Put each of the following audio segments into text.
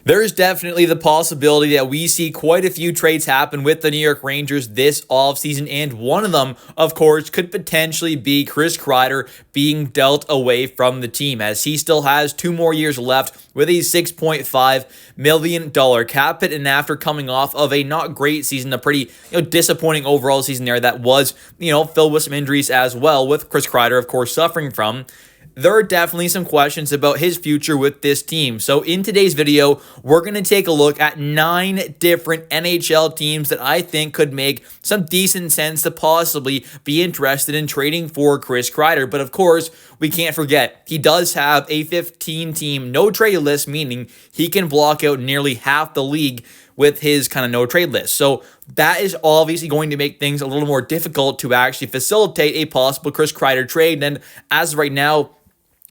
There's definitely the possibility that we see quite a few trades happen with the New York Rangers this offseason, and one of them, of course, could potentially be Chris Kreider being dealt away from the team, as he still has 2 more years left with a $6.5 million cap hit, and after coming off of a not great season, a pretty disappointing overall season there that was filled with some injuries as well, with Chris Kreider, of course, suffering from. There are definitely some questions about his future with this team. So in today's video, we're going to take a look at 9 different NHL teams that I think could make some decent sense to possibly be interested in trading for Chris Kreider. But of course, we can't forget, he does have a 15-team no-trade list, meaning he can block out nearly half the league with his kind of no-trade list. So that is obviously going to make things a little more difficult to actually facilitate a possible Chris Kreider trade. And as of right now,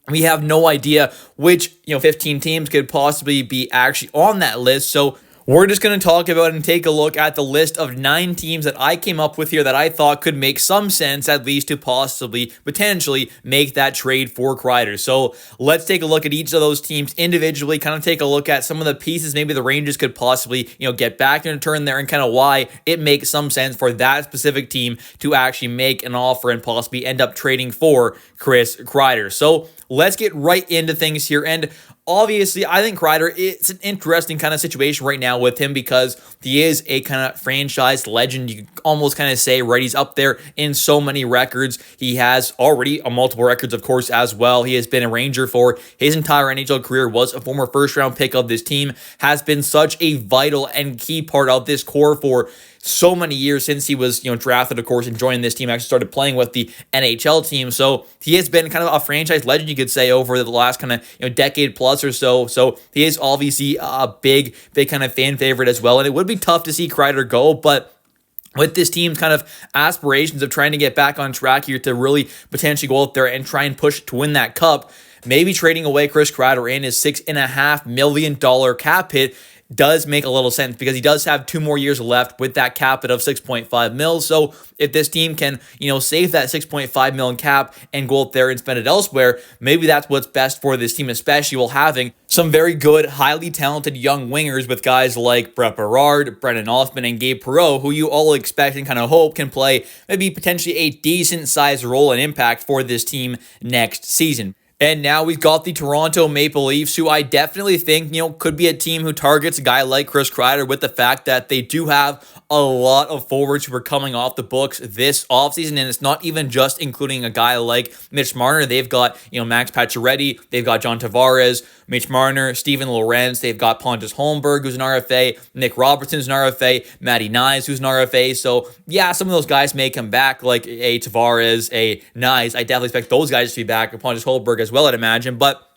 we have no idea which 15 teams could possibly be actually on that list. So we're just going to talk about and take a look at the list of 9 teams that I came up with here that I thought could make some sense, at least to possibly, potentially make that trade for Kreider. So let's take a look at each of those teams individually, kind of take a look at some of the pieces maybe the Rangers could possibly, get back in a turn there, and kind of why it makes some sense for that specific team to actually make an offer and possibly end up trading for Chris Kreider. So let's get right into things here. And obviously, I think Kreider, it's an interesting kind of situation right now with him because he is a kind of franchise legend. You almost kind of say, right? He's up there in so many records. He has already multiple records, of course, as well. He has been a Ranger for his entire NHL career, was a former first-round pick of this team, has been such a vital and key part of this core for so many years since he was, drafted, of course, and joined this team, actually started playing with the NHL team. So he has been kind of a franchise legend, you could say, over the last kind of, decade plus or so. So he is obviously a big kind of fan favorite as well. And it would be tough to see Kreider go, but with this team's kind of aspirations of trying to get back on track here to really potentially go out there and try and push to win that cup, maybe trading away Chris Kreider and his $6.5 million cap hit does make a little sense because he does have 2 more years left with that cap hit of 6.5 mil. So if this team can, save that 6.5 million cap and go out there and spend it elsewhere, maybe that's what's best for this team, especially while having some very good, highly talented young wingers with guys like Brett Berard, Brendan Othmann, and Gabe Perreault, who you all expect and kind of hope can play maybe potentially a decent-sized role and impact for this team next season. And now we've got the Toronto Maple Leafs, who I definitely think, could be a team who targets a guy like Chris Kreider, with the fact that they do have a lot of forwards who are coming off the books this offseason. And it's not even just including a guy like Mitch Marner. They've got, Max Pacioretty. They've got John Tavares, Mitch Marner, Steven Lorentz. They've got Pontus Holmberg, who's an RFA. Nick Robertson, who's an RFA. Matty Nyes, who's an RFA. So, yeah, some of those guys may come back, like a Tavares, a Nyes. I definitely expect those guys to be back. Pontus Holmberg as well, I'd imagine. But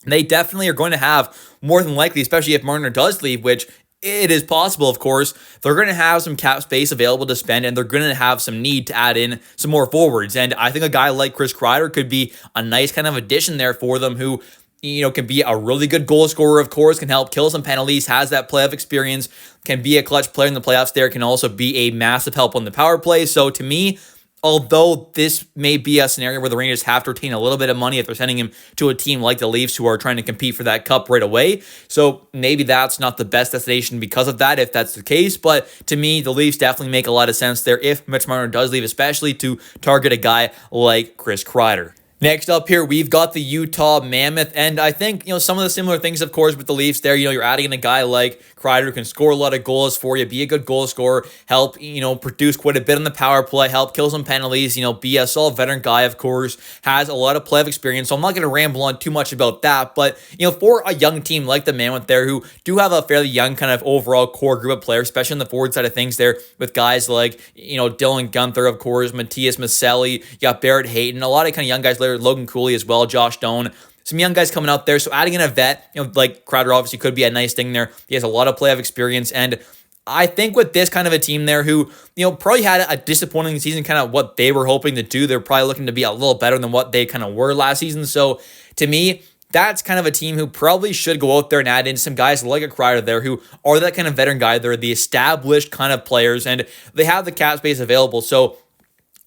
they definitely are going to have, more than likely, especially if Marner does leave, which it is possible, of course, they're going to have some cap space available to spend, and they're going to have some need to add in some more forwards. And I think a guy like Chris Kreider could be a nice kind of addition there for them, who can be a really good goal scorer, of course, can help kill some penalties, has that playoff experience, can be a clutch player in the playoffs there, can also be a massive help on the power play. So to me, although this may be a scenario where the Rangers have to retain a little bit of money if they're sending him to a team like the Leafs, who are trying to compete for that cup right away. So maybe that's not the best destination because of that, if that's the case. But to me, the Leafs definitely make a lot of sense there if Mitch Marner does leave, especially to target a guy like Chris Kreider. Next up here, we've got the Utah Mammoth, and I think, some of the similar things, of course, with the Leafs there. You're adding in a guy like Kreider who can score a lot of goals for you, be a good goal scorer, help, produce quite a bit on the power play, help kill some penalties, be a solid veteran guy, of course, has a lot of playoff experience. So I'm not going to ramble on too much about that, but, for a young team like the Mammoth there, who do have a fairly young kind of overall core group of players, especially on the forward side of things there, with guys like, Dylan Guenther, of course, Matthias Maselli, you got Barrett Hayton, a lot of kind of young guys later, Logan Cooley as well, Josh Doan. Some young guys coming out there. So adding in a vet, like Kreider obviously could be a nice thing there. He has a lot of playoff experience. And I think with this kind of a team there who, probably had a disappointing season, kind of what they were hoping to do, they're probably looking to be a little better than what they kind of were last season. So to me, that's kind of a team who probably should go out there and add in some guys like a Kreider there who are that kind of veteran guy. They're the established kind of players, and they have the cap space available. So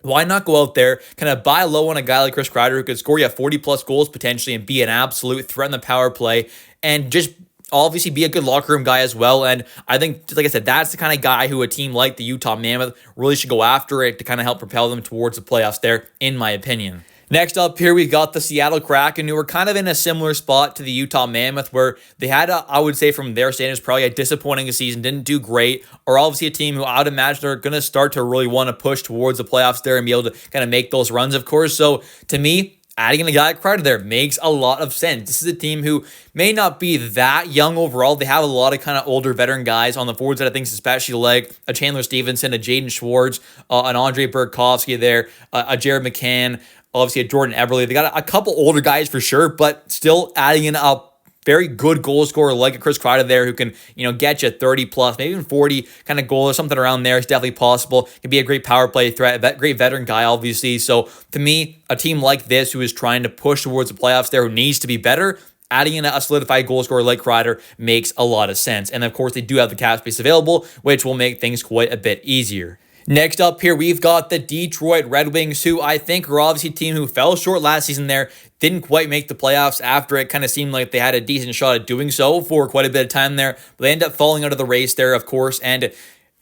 why not go out there, kind of buy low on a guy like Chris Kreider who could score you 40-plus goals potentially and be an absolute threat in the power play, and just obviously be a good locker room guy as well. And I think, like I said, that's the kind of guy who a team like the Utah Mammoth really should go after it to kind of help propel them towards the playoffs there, in my opinion. Next up here, we've got the Seattle Kraken, who were kind of in a similar spot to the Utah Mammoth, where they had, I would say from their standards, probably a disappointing season, didn't do great, or obviously a team who I would imagine are going to start to really want to push towards the playoffs there and be able to kind of make those runs, of course. So to me, adding in a guy like Kreider there makes a lot of sense. This is a team who may not be that young overall. They have a lot of kind of older veteran guys on the forward side of things, especially like a Chandler Stevenson, a Jaden Schwartz, an Andre Burakovsky there, a Jared McCann, obviously a Jordan Eberle. They got a couple older guys for sure, but still adding in a very good goal scorer like a Chris Kreider there who can, get you 30 plus, maybe even 40 kind of goal or something around there is definitely possible. Can be a great power play threat, great veteran guy, obviously. So to me, a team like this who is trying to push towards the playoffs there, who needs to be better, adding in a solidified goal scorer like Kreider makes a lot of sense. And of course, they do have the cap space available, which will make things quite a bit easier. Next up here, we've got the Detroit Red Wings, who I think are obviously a team who fell short last season there, didn't quite make the playoffs after it kind of seemed like they had a decent shot at doing so for quite a bit of time there. But they end up falling out of the race there, of course, and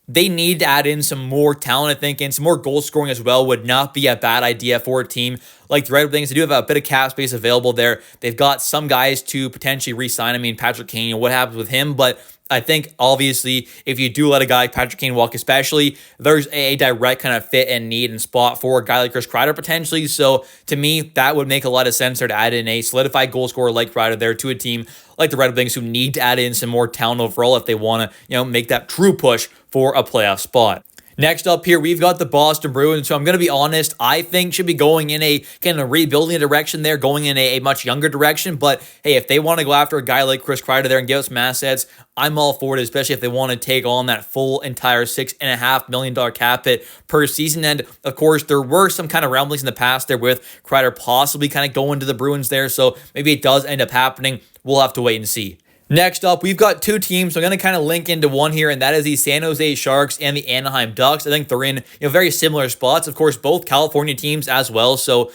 they need to add in some more talent, I think, and some more goal scoring as well would not be a bad idea for a team like the Red Wings. They do have a bit of cap space available there. They've got some guys to potentially re-sign. I mean, Patrick Kane, what happens with him? But I think, obviously, if you do let a guy like Patrick Kane walk especially, there's a direct kind of fit and need and spot for a guy like Chris Kreider potentially. So, to me, that would make a lot of sense there to add in a solidified goal scorer like Kreider there to a team like the Red Wings who need to add in some more talent overall if they want to, make that true push for a playoff spot. Next up here, we've got the Boston Bruins, so I'm going to be honest, I think should be going in a kind of rebuilding direction there, going in a much younger direction, but hey, if they want to go after a guy like Chris Kreider there and give us some assets, I'm all for it, especially if they want to take on that full entire $6.5 million cap hit per season. And of course, there were some kind of rumblings in the past there with Kreider possibly kind of going to the Bruins there, so maybe it does end up happening. We'll have to wait and see. Next up, we've got two teams. So I'm going to kind of link into one here, and that is the San Jose Sharks and the Anaheim Ducks. I think they're in very similar spots. Of course, both California teams as well. So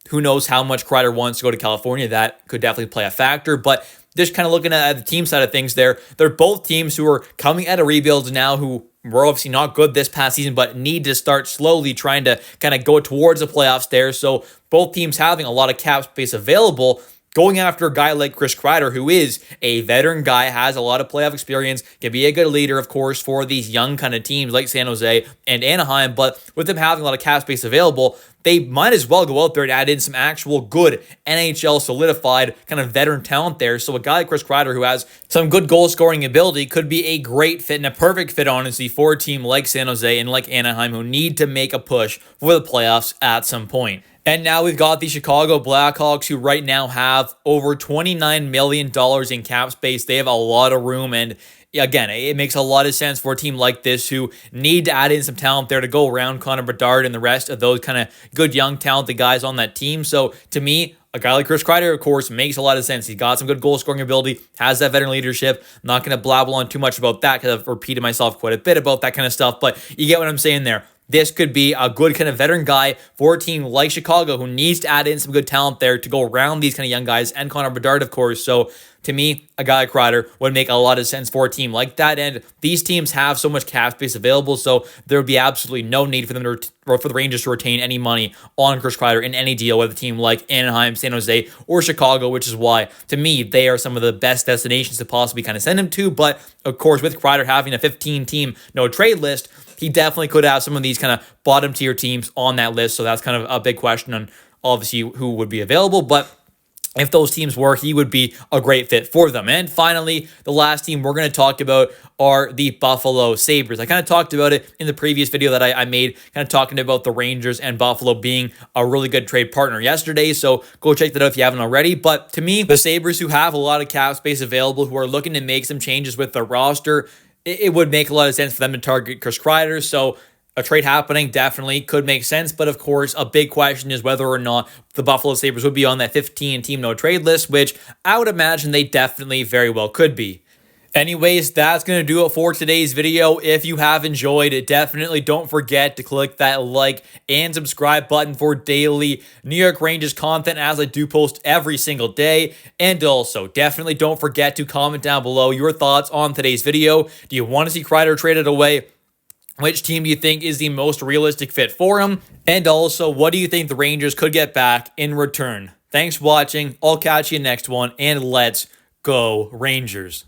who knows how much Kreider wants to go to California. That could definitely play a factor. But just kind of looking at the team side of things there, they're both teams who are coming out of rebuilds now who were obviously not good this past season, but need to start slowly trying to kind of go towards the playoffs there. So both teams having a lot of cap space available, going after a guy like Chris Kreider, who is a veteran guy, has a lot of playoff experience, can be a good leader, of course, for these young kind of teams like San Jose and Anaheim. But with them having a lot of cap space available, they might as well go out there and add in some actual good NHL solidified kind of veteran talent there. So a guy like Chris Kreider, who has some good goal scoring ability, could be a great fit and a perfect fit, honestly, for a team like San Jose and like Anaheim who need to make a push for the playoffs at some point. And now we've got the Chicago Blackhawks, who right now have over $29 million in cap space. They have a lot of room, and again, it makes a lot of sense for a team like this who need to add in some talent there to go around Connor Bedard and the rest of those kind of good young talented guys on that team. So to me, a guy like Chris Kreider, of course, makes a lot of sense. He's got some good goal scoring ability, has that veteran leadership. I'm not going to blabble on too much about that because I've repeated myself quite a bit about that kind of stuff, but you get what I'm saying there. This could be a good kind of veteran guy for a team like Chicago who needs to add in some good talent there to go around these kind of young guys and Connor Bedard, of course. So to me, a guy like Kreider would make a lot of sense for a team like that. And these teams have so much cap space available, so there would be absolutely no need for them to, or for the Rangers to retain any money on Chris Kreider in any deal with a team like Anaheim, San Jose, or Chicago, which is why, to me, they are some of the best destinations to possibly kind of send him to. But of course, with Kreider having a 15-team no-trade list, he definitely could have some of these kind of bottom-tier teams on that list. So that's kind of a big question on obviously who would be available. But if those teams were, he would be a great fit for them. And finally, the last team we're going to talk about are the Buffalo Sabres. I kind of talked about it in the previous video that I made, kind of talking about the Rangers and Buffalo being a really good trade partner yesterday. So go check that out if you haven't already. But to me, the Sabres, who have a lot of cap space available, who are looking to make some changes with their roster, it would make a lot of sense for them to target Chris Kreider. So a trade happening definitely could make sense. But of course, a big question is whether or not the Buffalo Sabres would be on that 15-team no-trade list, which I would imagine they definitely very well could be. Anyways, that's going to do it for today's video. If you have enjoyed it, definitely don't forget to click that like and subscribe button for daily New York Rangers content, as I do post every single day. And also, definitely don't forget to comment down below your thoughts on today's video. Do you want to see Kreider traded away? Which team do you think is the most realistic fit for him? And also, what do you think the Rangers could get back in return? Thanks for watching. I'll catch you next one, and let's go Rangers.